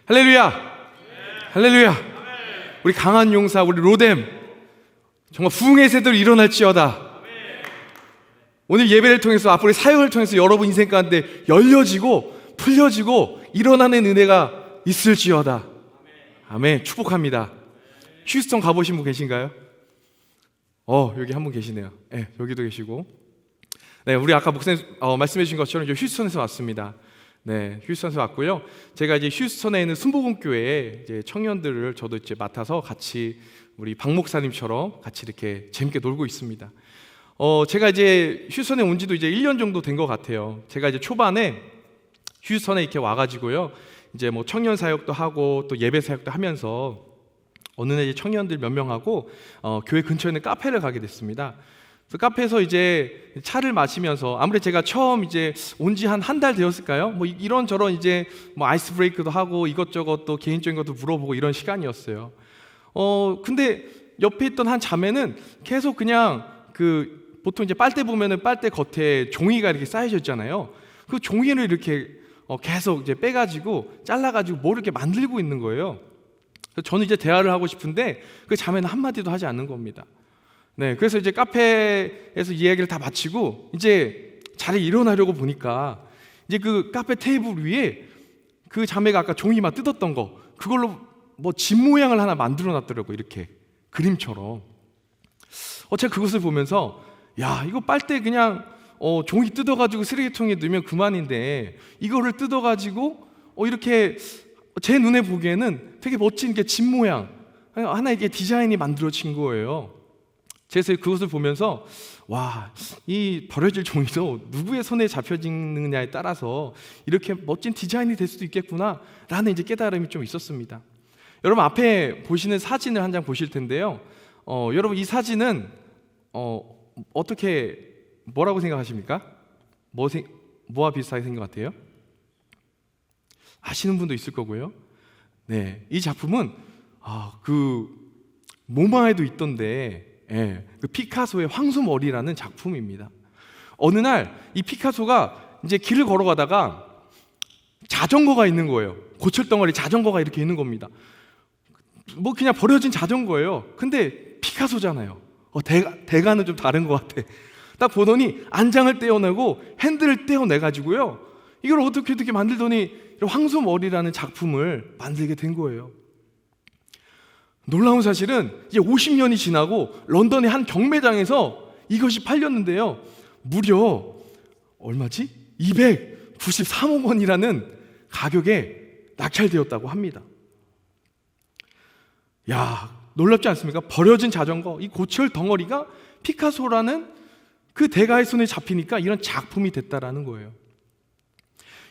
할렐루야! 할렐루야! 우리 강한 용사, 우리 로뎀 정말 부흥의 새들이 일어날지어다. 오늘 예배를 통해서 앞으로 사역을 통해서 여러분 인생 가운데 열려지고 풀려지고 일어나는 은혜가 있을지어다. 아멘. 축복합니다. 휴스턴 가보신 분 계신가요? 여기 한 분 계시네요. 네, 여기도 계시고. 네, 우리 아까 목사님 말씀해 주신 것처럼 휴스턴에서 왔습니다. 네, 휴스턴에서 왔고요. 제가 이제 휴스턴에 있는 순복음교회에 이제 청년들을 저도 이제 맡아서 같이 우리 박 목사님처럼 같이 이렇게 재밌게 놀고 있습니다. 제가 이제 휴스턴에 온 지도 이제 1년 정도 된 것 같아요. 제가 이제 초반에 휴스턴에 이렇게 와가지고요. 이제 뭐 청년 사역도 하고 또 예배 사역도 하면서 어느 날 이제 청년들 몇 명하고 교회 근처에 있는 카페를 가게 됐습니다. 그래서 카페에서 이제 차를 마시면서 아무래도 제가 처음 이제 온 지 한 달 되었을까요? 뭐 이런저런 이제 뭐 아이스 브레이크도 하고 이것저것 또 개인적인 것도 물어보고 이런 시간이었어요. 근데 옆에 있던 한 자매는 계속 그냥 보통 이제 빨대 보면은 빨대 겉에 종이가 이렇게 쌓여져 있잖아요. 그 종이를 이렇게 계속 이제 빼가지고 잘라가지고 뭘 이렇게 만들고 있는 거예요. 그래서 저는 이제 대화를 하고 싶은데 그 자매는 한마디도 하지 않는 겁니다. 네, 그래서 이제 카페에서 이야기를 다 마치고 이제 자리에 일어나려고 보니까 이제 그 카페 테이블 위에 그 자매가 아까 종이 막 뜯었던 거 그걸로 뭐 집 모양을 하나 만들어 놨더라고요. 이렇게 그림처럼. 제가 그것을 보면서 야, 이거 빨대 그냥 종이 뜯어가지고 쓰레기통에 넣으면 그만인데 이거를 뜯어가지고 이렇게 제 눈에 보기에는 되게 멋진 게 집 모양 하나 이게 디자인이 만들어진 거예요. 그래서 그것을 보면서 와, 이 버려질 종이도 누구의 손에 잡혀지느냐에 따라서 이렇게 멋진 디자인이 될 수도 있겠구나 라는 이제 깨달음이 좀 있었습니다. 여러분 앞에 보시는 사진을 한 장 보실 텐데요. 여러분 이 사진은 어떻게 뭐라고 생각하십니까? 뭐와 비슷하게 생긴 것 같아요? 아시는 분도 있을 거고요. 네, 이 작품은 그 모마에도 있던데, 그 피카소의 황소머리라는 작품입니다. 어느 날 이 피카소가 이제 길을 걸어가다가 자전거가 있는 거예요. 고철덩어리 자전거가 이렇게 있는 겁니다. 뭐 그냥 버려진 자전거예요. 근데 피카소잖아요. 대가는 좀 다른 것 같아. 딱 보더니 안장을 떼어내고 핸들을 떼어내가지고요. 이걸 어떻게 만들더니 황소머리라는 작품을 만들게 된 거예요. 놀라운 사실은 이제 50년이 지나고 런던의 한 경매장에서 이것이 팔렸는데요. 무려 얼마지? 293억 원이라는 가격에 낙찰되었다고 합니다. 야, 놀랍지 않습니까? 버려진 자전거, 이 고철 덩어리가 피카소라는 그 대가의 손에 잡히니까 이런 작품이 됐다라는 거예요.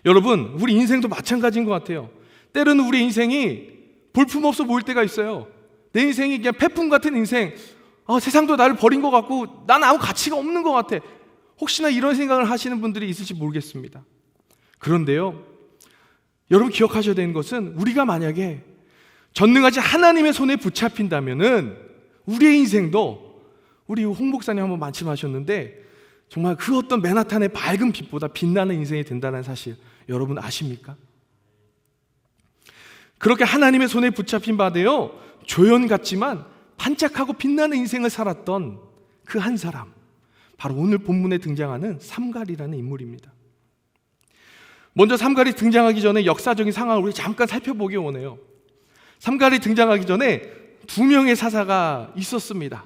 여러분, 우리 인생도 마찬가지인 것 같아요. 때로는 우리 인생이 볼품없어 보일 때가 있어요. 내 인생이 그냥 폐품 같은 인생, 세상도 나를 버린 것 같고 난 아무 가치가 없는 것 같아. 혹시나 이런 생각을 하시는 분들이 있을지 모르겠습니다. 그런데요, 여러분 기억하셔야 되는 것은 우리가 만약에 전능하신 하나님의 손에 붙잡힌다면은 우리의 인생도 우리 홍 목사님 한번 말씀하셨는데 정말 그 어떤 맨하탄의 밝은 빛보다 빛나는 인생이 된다는 사실 여러분 아십니까? 그렇게 하나님의 손에 붙잡힌 바되어 조연 같지만 반짝하고 빛나는 인생을 살았던 그 한 사람, 바로 오늘 본문에 등장하는 삼갈이라는 인물입니다. 먼저 삼갈이 등장하기 전에 역사적인 상황을 우리 잠깐 살펴보기 원해요. 삼갈이 등장하기 전에 두 명의 사사가 있었습니다.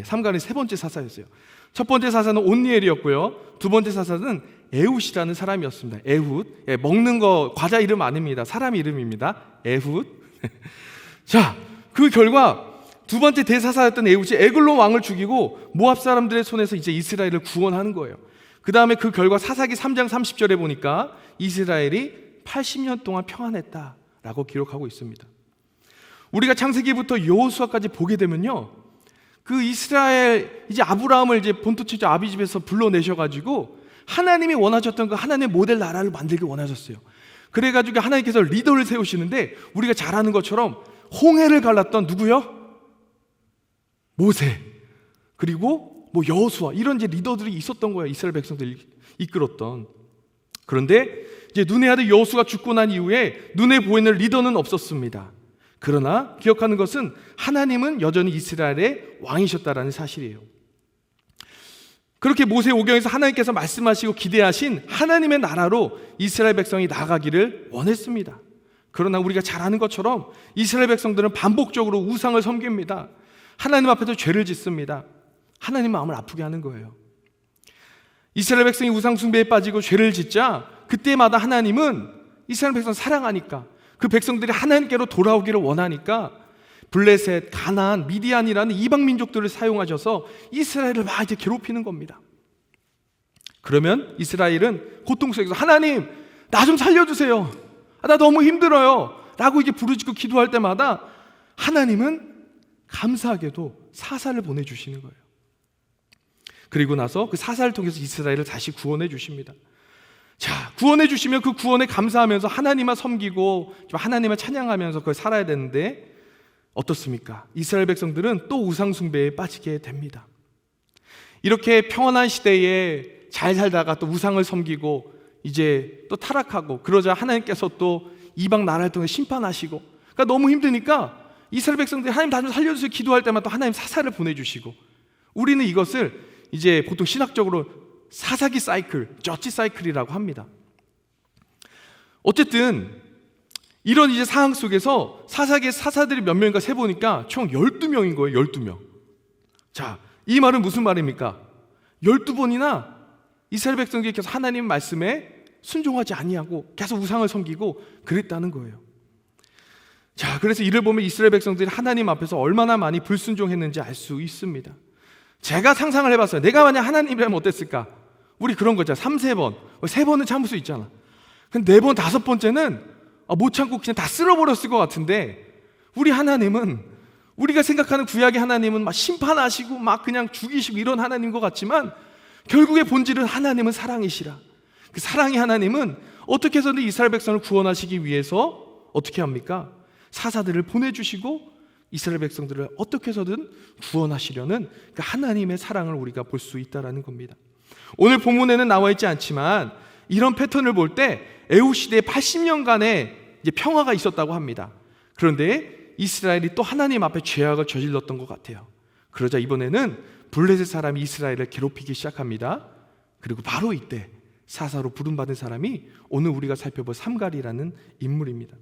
삼갈이 세 번째 사사였어요. 첫 번째 사사는 온니엘이었고요. 두 번째 사사는 에훗이라는 사람이었습니다. 에훗, 먹는 거 과자 이름 아닙니다. 사람 이름입니다. 에훗. 자, 그 결과 두 번째 대사사였던 에훗이 에글론 왕을 죽이고 모압 사람들의 손에서 이제 이스라엘을 구원하는 거예요. 그 다음에 그 결과 사사기 3장 30절에 보니까 이스라엘이 80년 동안 평안했다라고 기록하고 있습니다. 우리가 창세기부터 여호수아까지 보게 되면요, 그 이스라엘 이제 아브라함을 이제 본토치죠 아비집에서 불러내셔가지고 하나님이 원하셨던 그 하나님의 모델 나라를 만들기 원하셨어요. 그래가지고 하나님께서 리더를 세우시는데 우리가 잘 아는 것처럼 홍해를 갈랐던 누구요? 모세, 그리고 뭐 여호수아 이런 이제 리더들이 있었던 거예요. 이스라엘 백성들 이끌었던. 그런데 이제 눈의 아들 여호수아가 죽고 난 이후에 눈에 보이는 리더는 없었습니다. 그러나 기억하는 것은 하나님은 여전히 이스라엘의 왕이셨다라는 사실이에요. 그렇게 모세오경에서 하나님께서 말씀하시고 기대하신 하나님의 나라로 이스라엘 백성이 나가기를 원했습니다. 그러나 우리가 잘 아는 것처럼 이스라엘 백성들은 반복적으로 우상을 섬깁니다. 하나님 앞에서 죄를 짓습니다. 하나님 마음을 아프게 하는 거예요. 이스라엘 백성이 우상 숭배에 빠지고 죄를 짓자 그때마다 하나님은 이스라엘 백성을 사랑하니까, 그 백성들이 하나님께로 돌아오기를 원하니까 블레셋, 가나안, 미디안이라는 이방 민족들을 사용하셔서 이스라엘을 막 이제 괴롭히는 겁니다. 그러면 이스라엘은 고통 속에서 하나님, 나 좀 살려주세요. 나 너무 힘들어요. 라고 이제 부르짖고 기도할 때마다 하나님은 감사하게도 사사를 보내주시는 거예요. 그리고 나서 그 사사를 통해서 이스라엘을 다시 구원해 주십니다. 자, 구원해 주시면 그 구원에 감사하면서 하나님만 섬기고 하나님을 찬양하면서 그걸 살아야 되는데 어떻습니까? 이스라엘 백성들은 또 우상 숭배에 빠지게 됩니다. 이렇게 평안한 시대에 잘 살다가 또 우상을 섬기고 이제 또 타락하고 그러자 하나님께서 또 이방 나라를 통해 심판하시고, 그러니까 너무 힘드니까 이스라엘 백성들이 하나님 나 좀 살려주세요 기도할 때마다 또 하나님 사사를 보내주시고, 우리는 이것을 이제 보통 신학적으로 사사기 사이클, 저치 사이클이라고 합니다. 어쨌든 이런 이제 상황 속에서 사사기의 사사들이 몇 명인가 세보니까 총 12명인 거예요. 12명. 자, 이 말은 무슨 말입니까? 12번이나 이스라엘 백성들이 계속 하나님 말씀에 순종하지 아니하고 계속 우상을 섬기고 그랬다는 거예요. 자, 그래서 이를 보면 이스라엘 백성들이 하나님 앞에서 얼마나 많이 불순종했는지 알 수 있습니다. 제가 상상을 해봤어요. 내가 만약 하나님이라면 어땠을까? 우리 그런 거잖아. 3, 3번. 3번은 참을 수 있잖아. 근데 4번, 5번째는 못 참고 그냥 다 쓸어버렸을 것 같은데, 우리 하나님은, 우리가 생각하는 구약의 하나님은 막 심판하시고 막 그냥 죽이시고 이런 하나님인 것 같지만 결국의 본질은 하나님은 사랑이시라. 그 사랑의 하나님은 어떻게 해서든 이스라엘 백성을 구원하시기 위해서 어떻게 합니까? 사사들을 보내주시고 이스라엘 백성들을 어떻게 해서든 구원하시려는 그 하나님의 사랑을 우리가 볼 수 있다는 겁니다. 오늘 본문에는 나와 있지 않지만 이런 패턴을 볼 때 에후 시대에 80년간의 이제 평화가 있었다고 합니다. 그런데 이스라엘이 또 하나님 앞에 죄악을 저질렀던 것 같아요. 그러자 이번에는 블레셋 사람이 이스라엘을 괴롭히기 시작합니다. 그리고 바로 이때 사사로 부름받은 사람이 오늘 우리가 살펴볼 삼갈이라는 인물입니다.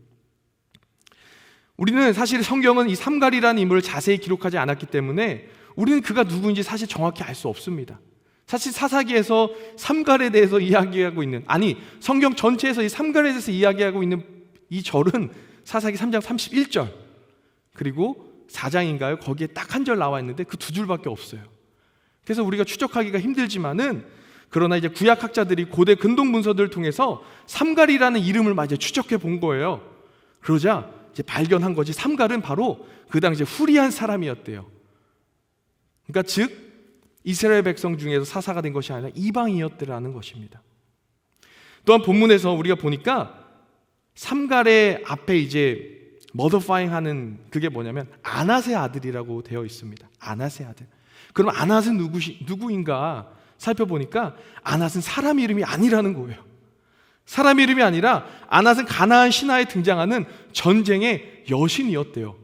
우리는 사실 성경은 이 삼갈이라는 인물을 자세히 기록하지 않았기 때문에 우리는 그가 누구인지 사실 정확히 알 수 없습니다. 사실 사사기에서 삼갈에 대해서 이야기하고 있는, 아니 성경 전체에서 이 삼갈에 대해서 이야기하고 있는 이 절은 사사기 3장 31절 그리고 4장인가요? 거기에 딱 한 절 나와 있는데 그 2줄밖에 없어요. 그래서 우리가 추적하기가 힘들지만은, 그러나 이제 구약학자들이 고대 근동 문서들을 통해서 삼갈이라는 이름을 막 이제 추적해 본 거예요. 그러자 이제 발견한 거지, 삼갈은 바로 그 당시에 후리한 사람이었대요. 그러니까 즉 이스라엘 백성 중에서 사사가 된 것이 아니라 이방이었더라는 것입니다. 또한 본문에서 우리가 보니까 삼갈의 앞에 이제 머더파잉 하는 그게 뭐냐면 아낫의 아들이라고 되어 있습니다. 아낫의 아들. 그럼 아낫은 누구인가 살펴보니까 아낫은 사람 이름이 아니라는 거예요. 사람 이름이 아니라 아낫은 가나안 신화에 등장하는 전쟁의 여신이었대요.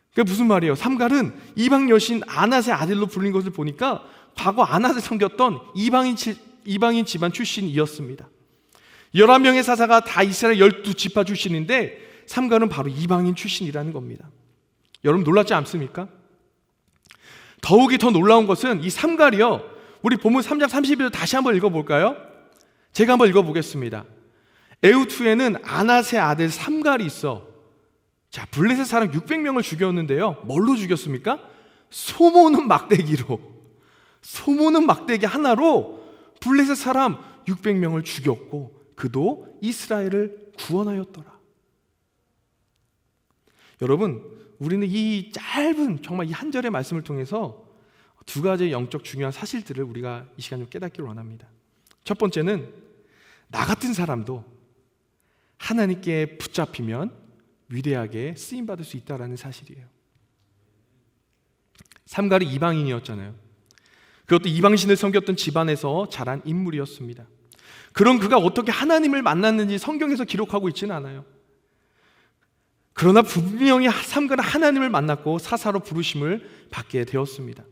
그게 무슨 말이에요? 삼갈은 이방 여신 아낫의 아들로 불린 것을 보니까 과거 아낫을 섬겼던 이방인 집안 출신이었습니다. 11명의 사사가 다 이스라엘 12지파 출신인데 삼갈은 바로 이방인 출신이라는 겁니다. 여러분 놀랍지 않습니까? 더욱이 더 놀라운 것은 이 삼갈이요, 우리 본문 3장 31절 다시 한번 읽어볼까요? 제가 한번 읽어보겠습니다. 에후투에는 아낫의 아들 삼갈이 있어. 자, 블레셋 사람 600명을 죽였는데요, 뭘로 죽였습니까? 소모는 막대기로, 소모는 막대기 하나로 블레셋 사람 600명을 죽였고 그도 이스라엘을 구원하였더라. 여러분, 우리는 이 짧은 정말 이 한 절의 말씀을 통해서 두 가지의 영적 중요한 사실들을 우리가 이 시간에 깨닫기를 원합니다. 첫 번째는 나 같은 사람도 하나님께 붙잡히면 위대하게 쓰임받을 수 있다는 사실이에요. 삼갈이 이방인이었잖아요. 그것도 이방신을 섬겼던 집안에서 자란 인물이었습니다. 그런 그가 어떻게 하나님을 만났는지 성경에서 기록하고 있지는 않아요. 그러나 분명히 삼가는 하나님을 만났고 사사로 부르심을 받게 되었습니다.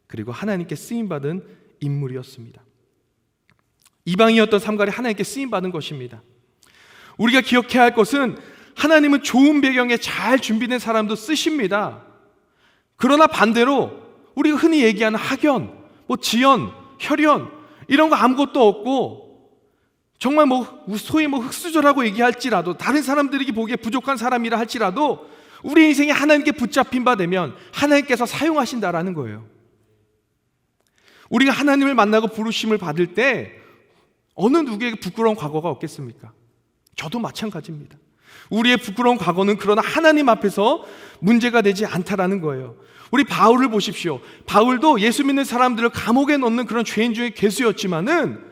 그리고 하나님께 쓰임받은 인물이었습니다. 이방인이었던 삼갈이 하나님께 쓰임받은 것입니다. 우리가 기억해야 할 것은 하나님은 좋은 배경에 잘 준비된 사람도 쓰십니다. 그러나 반대로 우리가 흔히 얘기하는 학연, 지연, 혈연 이런 거 아무것도 없고 정말 소위 흙수저라고 얘기할지라도 다른 사람들에게 보기에 부족한 사람이라 할지라도 우리 인생에 하나님께 붙잡힌 바 되면 하나님께서 사용하신다라는 거예요. 우리가 하나님을 만나고 부르심을 받을 때 어느 누구에게 부끄러운 과거가 없겠습니까? 저도 마찬가지입니다. 우리의 부끄러운 과거는 그러나 하나님 앞에서 문제가 되지 않다라는 거예요. 우리 바울을 보십시오. 바울도 예수 믿는 사람들을 감옥에 넣는 그런 죄인 중에 괴수였지만은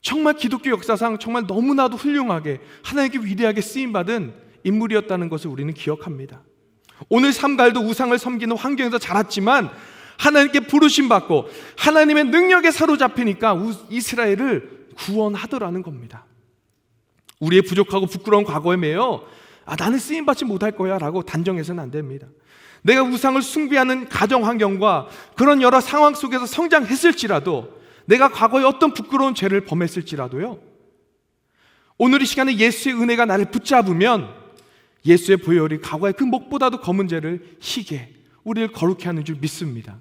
정말 기독교 역사상 정말 너무나도 훌륭하게 하나님께 위대하게 쓰임받은 인물이었다는 것을 우리는 기억합니다. 오늘 삼갈도 우상을 섬기는 환경에서 자랐지만 하나님께 부르심받고 하나님의 능력에 사로잡히니까 이스라엘을 구원하더라는 겁니다. 우리의 부족하고 부끄러운 과거에 매여 나는 쓰임받지 못할 거야 라고 단정해서는 안 됩니다. 내가 우상을 숭배하는 가정 환경과 그런 여러 상황 속에서 성장했을지라도 내가 과거에 어떤 부끄러운 죄를 범했을지라도요, 오늘 이 시간에 예수의 은혜가 나를 붙잡으면 예수의 보혈이 과거의 그 목보다도 검은 죄를 희게 우리를 거룩해 하는 줄 믿습니다.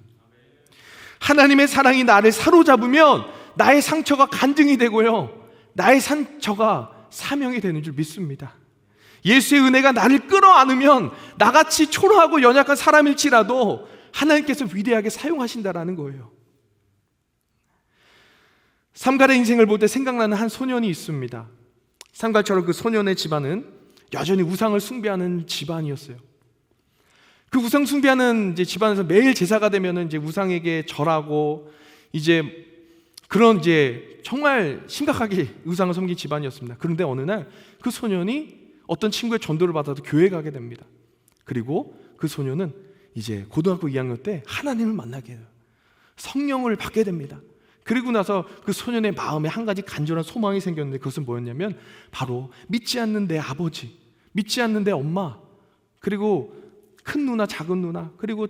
하나님의 사랑이 나를 사로잡으면 나의 상처가 간증이 되고요, 나의 상처가 사명이 되는 줄 믿습니다. 예수의 은혜가 나를 끌어안으면 나같이 초라하고 연약한 사람일지라도 하나님께서 위대하게 사용하신다라는 거예요. 삼갈의 인생을 볼 때 생각나는 한 소년이 있습니다. 삼갈처럼 그 소년의 집안은 여전히 우상을 숭배하는 집안이었어요. 그 우상 숭배하는 집안에서 매일 제사가 되면은 이제 우상에게 절하고 그런 정말 심각하게 우상을 섬긴 집안이었습니다. 그런데 어느 날 그 소년이 어떤 친구의 전도를 받아서 교회에 가게 됩니다. 그리고 그 소년은 이제 고등학교 2학년 때 하나님을 만나게 돼요. 성령을 받게 됩니다. 그리고 나서 그 소년의 마음에 한 가지 간절한 소망이 생겼는데 그것은 뭐였냐면 바로 믿지 않는 내 아버지, 믿지 않는 내 엄마, 그리고 큰 누나, 작은 누나, 그리고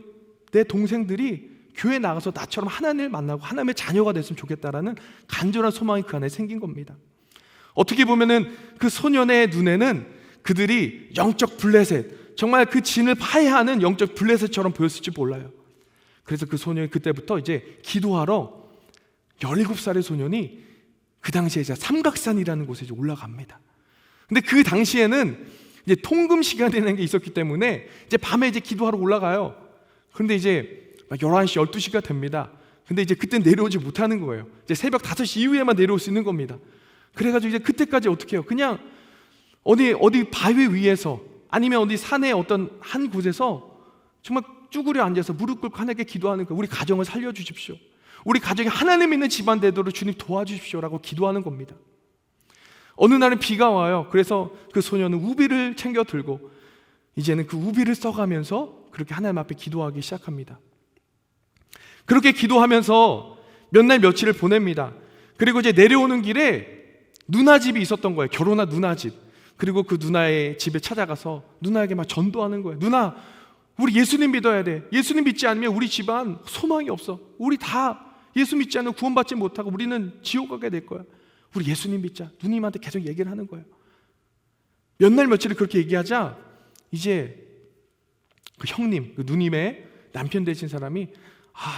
내 동생들이 교회에 나가서 나처럼 하나님을 만나고 하나님의 자녀가 됐으면 좋겠다라는 간절한 소망이 그 안에 생긴 겁니다. 어떻게 보면은 그 소년의 눈에는 그들이 영적 블레셋, 정말 그 진을 파해하는 영적 블레셋처럼 보였을지 몰라요. 그래서 그 소년이 그때부터 기도하러 17살의 소년이 그 당시에 삼각산이라는 곳에 올라갑니다. 근데 그 당시에는 통금 시간이라는 게 있었기 때문에 밤에 기도하러 올라가요. 그런데 11시, 12시가 됩니다. 근데 그때 내려오지 못하는 거예요. 새벽 5시 이후에만 내려올 수 있는 겁니다. 그래가지고 그때까지 어떻게 해요? 그냥 어디 바위 위에서 아니면 어디 산의 어떤 한 곳에서 정말 쭈그려 앉아서 무릎 꿇고 하나님께 기도하는 거예요. 우리 가정을 살려주십시오. 우리 가정이 하나님 있는 집안 되도록 주님 도와주십시오라고 기도하는 겁니다. 어느 날은 비가 와요. 그래서 그 소년은 우비를 챙겨 들고 이제는 그 우비를 써가면서 그렇게 하나님 앞에 기도하기 시작합니다. 그렇게 기도하면서 몇 날 며칠을 보냅니다. 그리고 내려오는 길에 누나 집이 있었던 거예요. 결혼한 누나 집. 그리고 그 누나의 집에 찾아가서 누나에게 막 전도하는 거예요. 누나, 우리 예수님 믿어야 돼. 예수님 믿지 않으면 우리 집안 소망이 없어. 우리 다 예수 믿지 않으면 구원받지 못하고 우리는 지옥 가게 될 거야. 우리 예수님 믿자. 누님한테 계속 얘기를 하는 거예요. 몇 날 며칠을 그렇게 얘기하자 그 형님, 그 누님의 남편 되신 사람이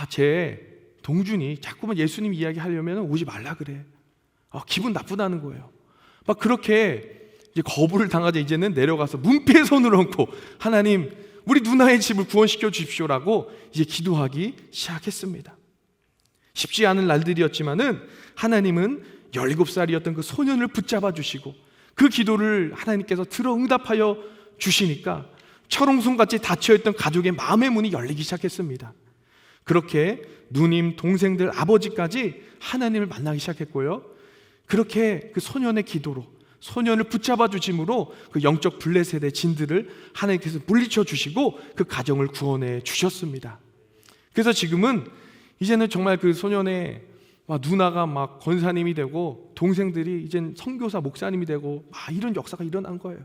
제 동준이 자꾸만 예수님 이야기 하려면 오지 말라 그래. 기분 나쁘다는 거예요. 막 그렇게 거부를 당하자 이제는 내려가서 문패 손을 얹고 하나님, 우리 누나의 집을 구원시켜 주십시오라고 기도하기 시작했습니다. 쉽지 않은 날들이었지만은 하나님은 17살이었던 그 소년을 붙잡아 주시고 그 기도를 하나님께서 들어 응답하여 주시니까 철옹성같이 닫혀있던 가족의 마음의 문이 열리기 시작했습니다. 그렇게 누님, 동생들, 아버지까지 하나님을 만나기 시작했고요. 그렇게 그 소년의 기도로 소년을 붙잡아 주심으로 그 영적 블레셋의 진들을 하나님께서 물리쳐 주시고 그 가정을 구원해 주셨습니다. 그래서 지금은 이제는 정말 그 소년의 막 누나가 막 권사님이 되고 동생들이 이젠 선교사 목사님이 되고 막 이런 역사가 일어난 거예요.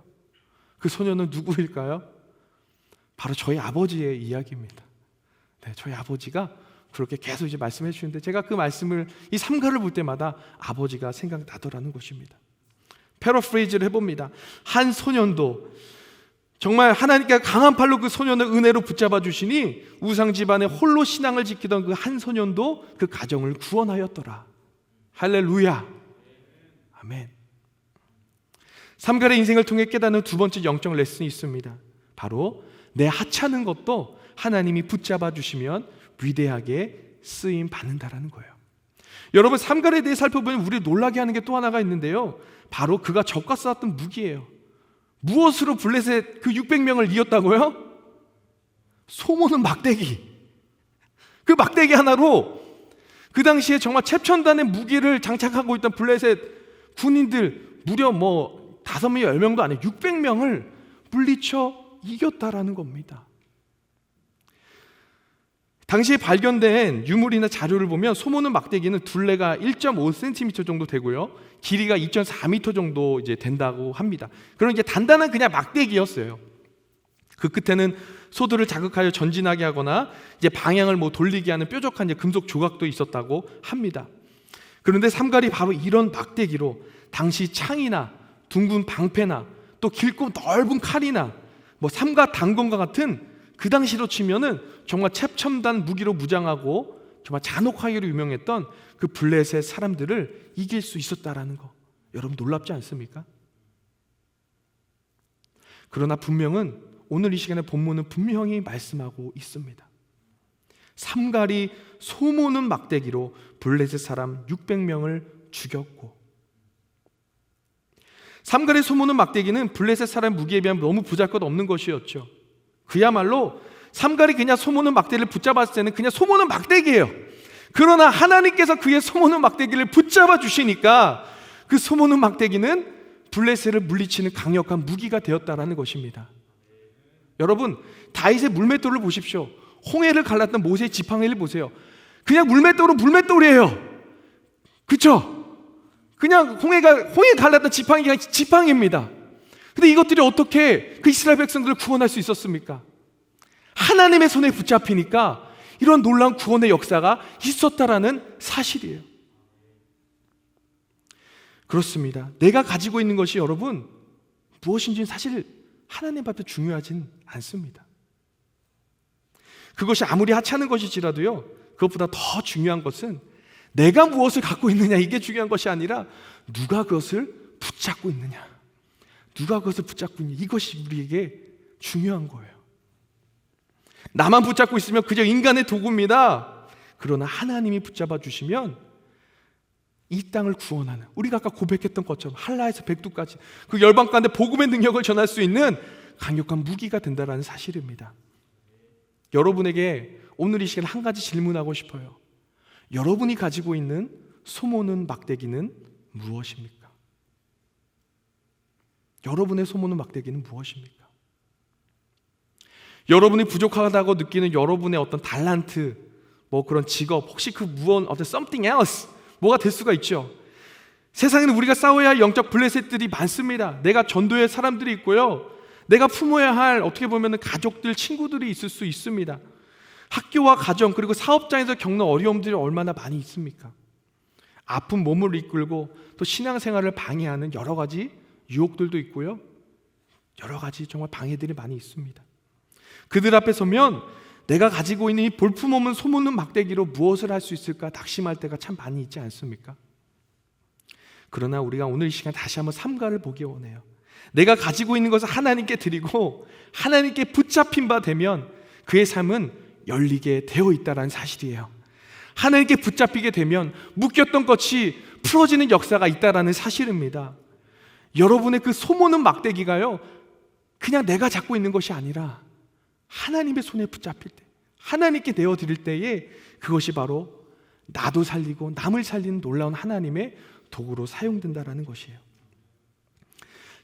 그 소녀는 누구일까요? 바로 저희 아버지의 이야기입니다. 네, 저희 아버지가 그렇게 계속 이제 말씀해 주시는데 제가 그 말씀을 이 삼가를 볼 때마다 아버지가 생각나더라는 것입니다. 패러프레이즈를 해봅니다. 한 소년도 정말 하나님께 강한 팔로 그 소년을 은혜로 붙잡아 주시니 우상 집안에 홀로 신앙을 지키던 그 한 소년도 그 가정을 구원하였더라. 할렐루야. 아멘. 삼갈의 인생을 통해 깨닫는 두 번째 영적 레슨이 있습니다. 바로 내 하찮은 것도 하나님이 붙잡아 주시면 위대하게 쓰임 받는다라는 거예요. 여러분, 삼갈에 대해 살펴보면 우리 놀라게 하는 게 또 하나가 있는데요. 바로 그가 적과 쌓았던 무기예요. 무엇으로 블레셋 그 600명을 이었다고요? 소모는 막대기. 그 막대기 하나로 그 당시에 정말 최첨단의 무기를 장착하고 있던 블레셋 군인들 무려 5명, 10명도 아니에요. 600명을 물리쳐 이겼다라는 겁니다. 당시에 발견된 유물이나 자료를 보면 소모는 막대기는 둘레가 1.5cm 정도 되고요, 길이가 2.4m 정도 이제 된다고 합니다. 그런 이제 단단한 그냥 막대기였어요. 그 끝에는 소들을 자극하여 전진하게 하거나 이제 방향을 돌리게 하는 뾰족한 이제 금속 조각도 있었다고 합니다. 그런데 삼갈이 바로 이런 막대기로 당시 창이나 둥근 방패나 또 길고 넓은 칼이나 삼가 단검과 같은 그 당시로 치면은 정말 최첨단 무기로 무장하고 정말 잔혹하기로 유명했던 그 블레셋 사람들을 이길 수 있었다라는 거, 여러분 놀랍지 않습니까? 그러나 분명은 오늘 이 시간에 본문은 분명히 말씀하고 있습니다. 삼갈이 소모는 막대기로 블레셋 사람 600명을 죽였고, 삼갈의 소모는 막대기는 블레셋 사람 무기에 비하면 너무 보잘것없는 것이었죠. 그야말로 삼갈이 그냥 소모는 막대기를 붙잡았을 때는 그냥 소모는 막대기예요. 그러나 하나님께서 그의 소모는 막대기를 붙잡아 주시니까 그 소모는 막대기는 블레셋을 물리치는 강력한 무기가 되었다라는 것입니다. 여러분, 다윗의 물맷돌을 보십시오. 홍해를 갈랐던 모세의 지팡이를 보세요. 그냥 물맷돌이에요. 그렇죠? 그냥 홍해 갈랐던 지팡이가 지팡이입니다. 근데 이것들이 어떻게 그 이스라엘 백성들을 구원할 수 있었습니까? 하나님의 손에 붙잡히니까 이런 놀라운 구원의 역사가 있었다라는 사실이에요. 그렇습니다. 내가 가지고 있는 것이 여러분 무엇인지는 사실 하나님 앞에 중요하진 않습니다. 그것이 아무리 하찮은 것일지라도요, 그것보다 더 중요한 것은 내가 무엇을 갖고 있느냐, 이게 중요한 것이 아니라 누가 그것을 붙잡고 있느냐, 누가 그것을 붙잡고 있느냐, 이것이 우리에게 중요한 거예요. 나만 붙잡고 있으면 그저 인간의 도구입니다. 그러나 하나님이 붙잡아 주시면 이 땅을 구원하는, 우리가 아까 고백했던 것처럼 한라에서 백두까지 그 열방 가운데 복음의 능력을 전할 수 있는 강력한 무기가 된다는 사실입니다. 여러분에게 오늘 이 시간에 한 가지 질문하고 싶어요. 여러분이 가지고 있는 소모는 막대기는 무엇입니까? 여러분의 소모는 막대기는 무엇입니까? 여러분이 부족하다고 느끼는 여러분의 어떤 달란트, 그런 직업, 혹시 그 무언 어떤 something else 뭐가 될 수가 있죠. 세상에는 우리가 싸워야 할 영적 블레셋들이 많습니다. 내가 전도할 사람들이 있고요, 내가 품어야 할 어떻게 보면 가족들, 친구들이 있을 수 있습니다. 학교와 가정 그리고 사업장에서 겪는 어려움들이 얼마나 많이 있습니까? 아픈 몸을 이끌고 또 신앙생활을 방해하는 여러 가지 유혹들도 있고요, 여러 가지 정말 방해들이 많이 있습니다. 그들 앞에 서면 내가 가지고 있는 이 볼품없는 소모는 막대기로 무엇을 할 수 있을까 낙심할 때가 참 많이 있지 않습니까? 그러나 우리가 오늘 이 시간 다시 한번 삼가를 보기 원해요. 내가 가지고 있는 것을 하나님께 드리고 하나님께 붙잡힌 바 되면 그의 삶은 열리게 되어 있다는 사실이에요. 하나님께 붙잡히게 되면 묶였던 것이 풀어지는 역사가 있다는 사실입니다. 여러분의 그 소모는 막대기가요, 그냥 내가 잡고 있는 것이 아니라 하나님의 손에 붙잡힐 때, 하나님께 내어드릴 때에 그것이 바로 나도 살리고 남을 살리는 놀라운 하나님의 도구로 사용된다는 것이에요.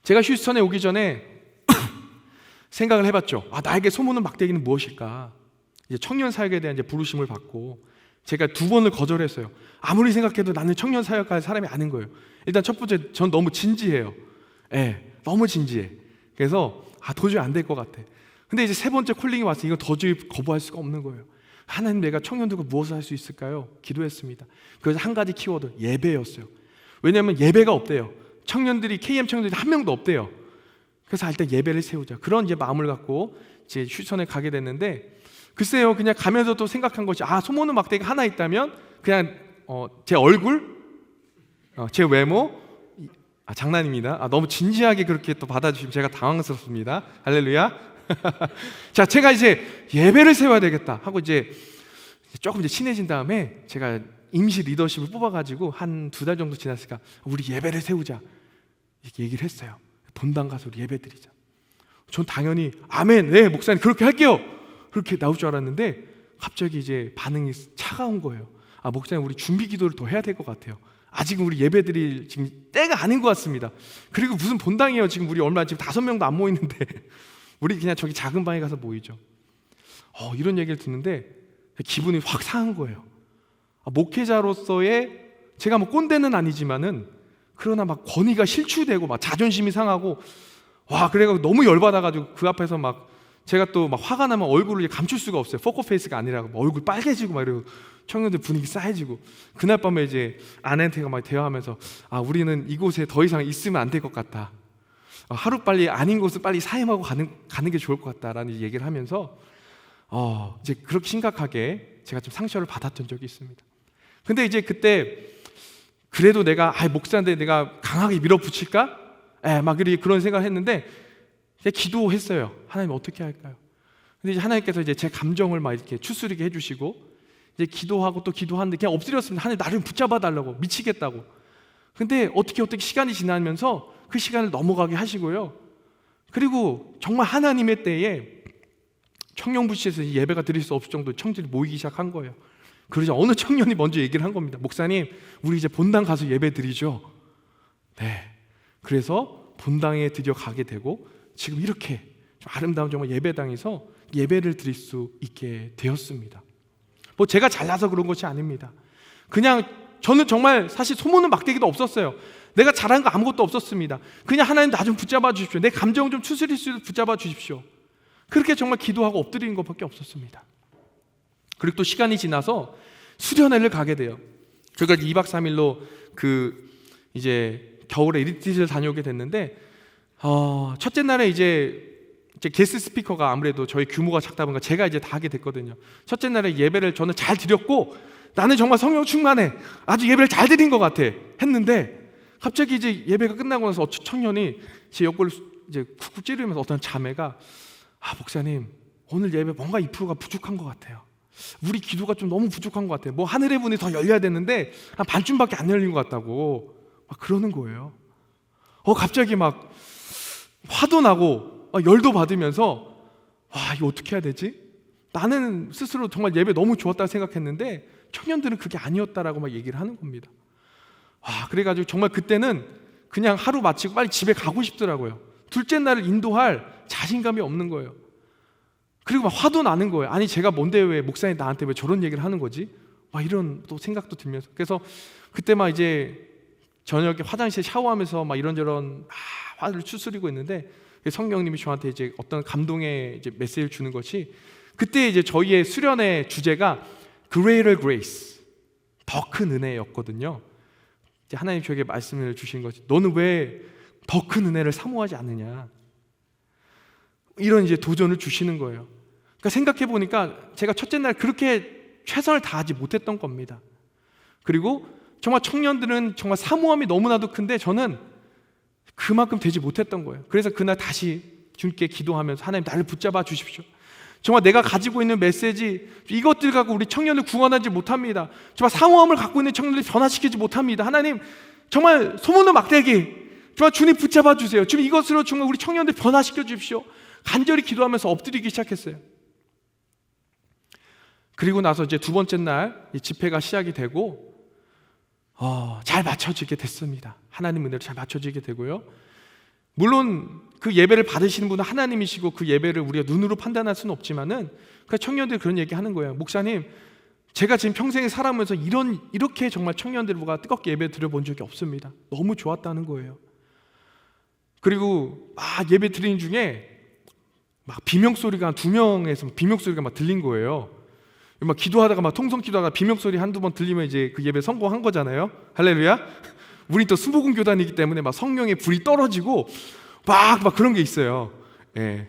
제가 휴스턴에 오기 전에 생각을 해봤죠. 나에게 소모는 막대기는 무엇일까? 이제 청년 사역에 대한 이제 부르심을 받고 제가 2번을 거절했어요. 아무리 생각해도 나는 청년 사역할 사람이 아닌 거예요. 일단 첫 번째, 전 너무 진지해요. 너무 진지해. 그래서 도저히 안 될 것 같아. 근데 이제 3번째 콜링이 왔으니 이건 도저히 거부할 수가 없는 거예요. 하나님, 내가 청년들과 무엇을 할 수 있을까요? 기도했습니다. 그래서 한 가지 키워드, 예배였어요. 왜냐하면 예배가 없대요. 청년들이, KM 청년들이 한 명도 없대요. 그래서 일단 예배를 세우자, 그런 이제 마음을 갖고 이제 휴전에 가게 됐는데, 글쎄요, 그냥 가면서 또 생각한 것이, 소모는 막대기가 하나 있다면 그냥 제 얼굴, 제 외모, 장난입니다. 너무 진지하게 그렇게 또 받아주시면 제가 당황스럽습니다. 할렐루야. 자, 제가 이제 예배를 세워야 되겠다 하고 이제 조금 이제 친해진 다음에 제가 임시 리더십을 뽑아가지고 한 2달 정도 지났으니까 우리 예배를 세우자 이렇게 얘기를 했어요. 본당 가서 우리 예배 드리자. 전 당연히 아멘, 네 목사님 그렇게 할게요, 그렇게 나올 줄 알았는데 갑자기 이제 반응이 차가운 거예요. 목사님, 우리 준비 기도를 더 해야 될 것 같아요. 아직은 우리 예배 드릴 지금 때가 아닌 것 같습니다. 그리고 무슨 본당이에요, 지금 우리 얼마 지금 5명도 안 모이는데 우리 그냥 저기 작은 방에 가서 모이죠. 이런 얘기를 듣는데 기분이 확 상한 거예요. 목회자로서의 제가 뭐 꼰대는 아니지만은 그러나 막 권위가 실추되고 막 자존심이 상하고, 그래가지고 너무 열받아가지고 그 앞에서 막 제가 또 막 화가 나면 얼굴을 감출 수가 없어요. 포커페이스가 아니라 얼굴 빨개지고 막 이러고 청년들 분위기 싸해지고, 그날 밤에 이제 아내한테가 막 대화하면서 우리는 이곳에 더 이상 있으면 안 될 것 같다. 하루빨리 아닌 곳을 빨리 사임하고 가는 게 좋을 것 같다라는 얘기를 하면서 이제 그렇게 심각하게 제가 좀 상처를 받았던 적이 있습니다. 근데 이제 그때 그래도 내가 목사인데 내가 강하게 밀어붙일까? 막 그런 생각을 했는데 그냥 기도했어요. 하나님 어떻게 할까요? 근데 이제 하나님께서 이제 제 감정을 막 이렇게 추스리게 해주시고 이제 기도하고 또 기도하는데 그냥 엎드렸습니다. 하나님 나를 붙잡아 달라고, 미치겠다고. 근데 어떻게 시간이 지나면서 그 시간을 넘어가게 하시고요. 그리고 정말 하나님의 때에 청년부시에서 예배가 드릴 수 없을 정도로 청년들이 모이기 시작한 거예요. 그러자 어느 청년이 먼저 얘기를 한 겁니다. 목사님, 우리 이제 본당 가서 예배 드리죠. 네. 그래서 본당에 드디어 가게 되고 지금 이렇게 좀 아름다운 정말 예배당에서 예배를 드릴 수 있게 되었습니다. 뭐 제가 잘나서 그런 것이 아닙니다. 그냥 저는 정말 사실 소문은 막대기도 없었어요. 내가 잘한 거 아무것도 없었습니다. 그냥 하나님 나 좀 붙잡아 주십시오. 내 감정 좀 추스릴 수 있도록 붙잡아 주십시오. 그렇게 정말 기도하고 엎드리는 것밖에 없었습니다. 그리고 또 시간이 지나서 수련회를 가게 돼요. 저희가 2박 3일로 이제 겨울에 리트릿을 다녀오게 됐는데 첫째 날에 이제 게스트 스피커가 아무래도 저희 규모가 작다 보니까 제가 이제 다 하게 됐거든요. 첫째 날에 예배를 저는 잘 드렸고 나는 정말 성령 충만해, 아주 예배를 잘 드린 것 같아 했는데 갑자기 이제 예배가 끝나고 나서 청년이 제 옆구리를 이제 쿡쿡 찌르면서 어떤 자매가 목사님, 오늘 예배 뭔가 2%가 부족한 것 같아요. 우리 기도가 좀 너무 부족한 것 같아요. 뭐 하늘의 문이 더 열려야 되는데 한 반쯤밖에 안 열린 것 같다고 막 그러는 거예요. 갑자기 막 화도 나고 열도 받으면서 이거 어떻게 해야 되지? 나는 스스로 정말 예배 너무 좋았다고 생각했는데 청년들은 그게 아니었다라고 막 얘기를 하는 겁니다. 그래가지고 정말 그때는 그냥 하루 마치고 빨리 집에 가고 싶더라고요. 둘째 날을 인도할 자신감이 없는 거예요. 그리고 막 화도 나는 거예요. 아니 제가 뭔데 왜 목사님 나한테 왜 저런 얘기를 하는 거지? 막 이런 또 생각도 들면서, 그래서 그때 막 이제 저녁에 화장실에 샤워하면서 막 이런저런 화를 추스리고 있는데 성령님이 저한테 이제 어떤 감동의 이제 메시지를 주는 것이, 그때 이제 저희의 수련의 주제가 Greater Grace, 더 큰 은혜였거든요. 이제 하나님 저에게 말씀을 주신 것이, 너는 왜 더 큰 은혜를 사모하지 않느냐, 이런 이제 도전을 주시는 거예요. 그러니까 생각해 보니까 제가 첫째 날 그렇게 최선을 다하지 못했던 겁니다. 그리고 정말 청년들은 정말 사모함이 너무나도 큰데 저는 그만큼 되지 못했던 거예요. 그래서 그날 다시 주님께 기도하면서 하나님 나를 붙잡아 주십시오. 정말 내가 가지고 있는 메시지, 이것들 갖고 우리 청년을 구원하지 못합니다. 정말 사모함을 갖고 있는 청년들을 변화시키지 못합니다. 하나님 정말 소문의 막대기 정말 주님 붙잡아 주세요. 주님 이것으로 정말 우리 청년들 변화시켜 주십시오. 간절히 기도하면서 엎드리기 시작했어요. 그리고 나서 이제 2번째 날 집회가 시작이 되고 잘 맞춰지게 됐습니다. 하나님 은혜로 잘 맞춰지게 되고요. 물론 그 예배를 받으시는 분은 하나님이시고 그 예배를 우리가 눈으로 판단할 수는 없지만은 그 청년들이 그런 얘기 하는 거예요. 목사님, 제가 지금 평생에 살아오면서 이렇게 정말 청년들과 뜨겁게 예배 드려본 적이 없습니다. 너무 좋았다는 거예요. 그리고 막 예배 드리는 중에 막 비명소리가 2명에서 비명소리가 막 들린 거예요. 막 기도하다가 막 통성 기도하다가 비명소리 한두 번 들리면 이제 그 예배 성공한 거잖아요. 할렐루야. 우리 또 순복음 교단이기 때문에 막 성령의 불이 떨어지고 막 그런 게 있어요. 예.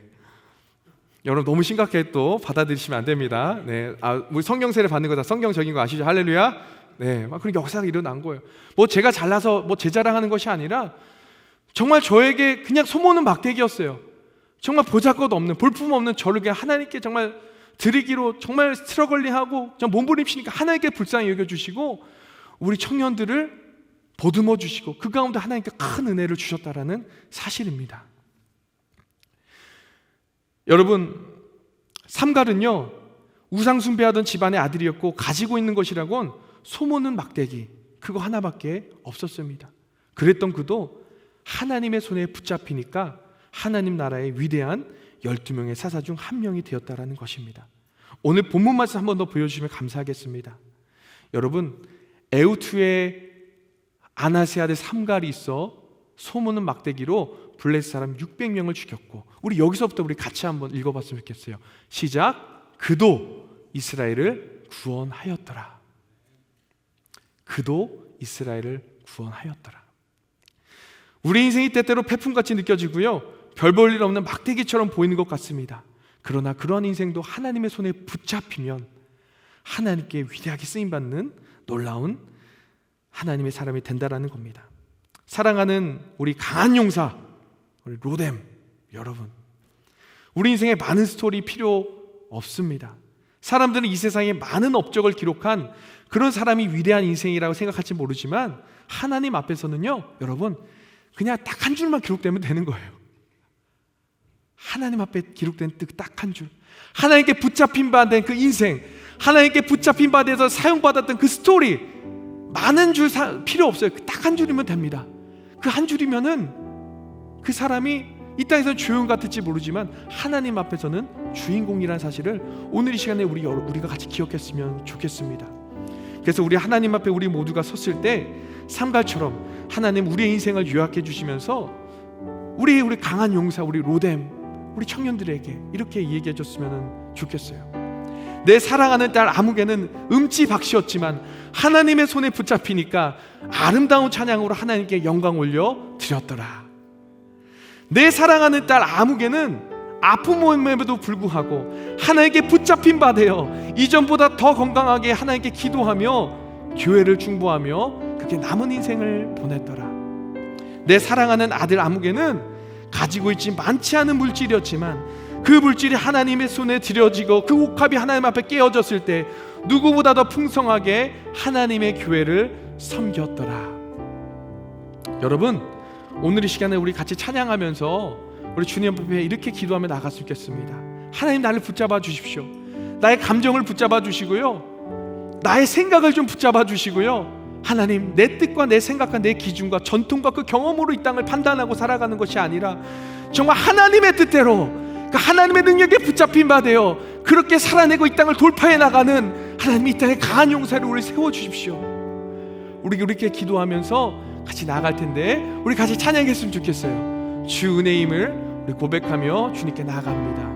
여러분 너무 심각하게 또 받아들이시면 안 됩니다. 네, 우리 성령 세례 받는 거 다 성경적인 거 아시죠? 할렐루야. 네, 막 그런 역사가 일어난 거예요. 뭐 제가 잘나서 뭐 제 자랑하는 것이 아니라 정말 저에게 그냥 소모는 막대기였어요. 정말 보잘것 없는 볼품 없는 저를 그냥 하나님께 정말 드리기로 정말 스트러글링하고 몸부림치니까 하나님께 불쌍히 여겨주시고 우리 청년들을 보듬어 주시고 그 가운데 하나님께 큰 은혜를 주셨다라는 사실입니다. 여러분, 삼갈은요 우상 숭배하던 집안의 아들이었고 가지고 있는 것이라곤 소모는 막대기 그거 하나밖에 없었습니다. 그랬던 그도 하나님의 손에 붙잡히니까 하나님 나라의 위대한 12명의 사사 중 한 명이 되었다라는 것입니다. 오늘 본문 말씀 한 번 더 보여주시면 감사하겠습니다. 여러분, 에우투의 아나세아의 삼갈이 있어 소모는 막대기로 블레셋 사람 600명을 죽였고, 우리 여기서부터 우리 같이 한번 읽어봤으면 좋겠어요. 시작. 그도 이스라엘을 구원하였더라. 그도 이스라엘을 구원하였더라. 우리 인생이 때때로 태풍같이 느껴지고요, 별 볼 일 없는 막대기처럼 보이는 것 같습니다. 그러나 그러한 인생도 하나님의 손에 붙잡히면 하나님께 위대하게 쓰임받는 놀라운 하나님의 사람이 된다라는 겁니다. 사랑하는 우리 강한 용사, 우리 로뎀 여러분, 우리 인생에 많은 스토리 필요 없습니다. 사람들은 이 세상에 많은 업적을 기록한 그런 사람이 위대한 인생이라고 생각할지 모르지만 하나님 앞에서는요, 여러분, 그냥 딱 한 줄만 기록되면 되는 거예요. 하나님 앞에 기록된 딱 한 줄, 하나님께 붙잡힌 바 된 그 인생, 하나님께 붙잡힌 바 돼서 사용받았던 그 스토리, 많은 줄 필요 없어요. 딱 한 줄이면 됩니다. 그 한 줄이면은 그 사람이 이 땅에서는 주인 같을지 모르지만 하나님 앞에서는 주인공이라는 사실을 오늘 이 시간에 우리가 같이 기억했으면 좋겠습니다. 그래서 우리 하나님 앞에 우리 모두가 섰을 때 삼갈처럼 하나님 우리의 인생을 요약해 주시면서 우리 강한 용사, 우리 로뎀, 우리 청년들에게 이렇게 얘기해 줬으면 좋겠어요. 내 사랑하는 딸 아무개는 음치박시였지만 하나님의 손에 붙잡히니까 아름다운 찬양으로 하나님께 영광 올려 드렸더라. 내 사랑하는 딸 아무개는 아픔임에도 불구하고 하나님께 붙잡힌 바 되어 이전보다 더 건강하게 하나님께 기도하며 교회를 중보하며 그렇게 남은 인생을 보냈더라. 내 사랑하는 아들 아무개는 가지고 있지 많지 않은 물질이었지만 그 물질이 하나님의 손에 들여지고 그 옥합이 하나님 앞에 깨어졌을 때 누구보다 더 풍성하게 하나님의 교회를 섬겼더라. 여러분, 오늘 이 시간에 우리 같이 찬양하면서 우리 주님 앞에 이렇게 기도하며 나갔으면 좋겠습니다. 하나님, 나를 붙잡아 주십시오. 나의 감정을 붙잡아 주시고요, 나의 생각을 좀 붙잡아 주시고요, 하나님, 내 뜻과 내 생각과 내 기준과 전통과 그 경험으로 이 땅을 판단하고 살아가는 것이 아니라 정말 하나님의 뜻대로, 그 하나님의 능력에 붙잡힌 바 되어 그렇게 살아내고 이 땅을 돌파해 나가는 하나님, 이 땅의 강한 용사를 우리 세워주십시오. 우리 이렇게 기도하면서 같이 나아갈 텐데 우리 같이 찬양했으면 좋겠어요. 주 은혜임을 우리 고백하며 주님께 나아갑니다.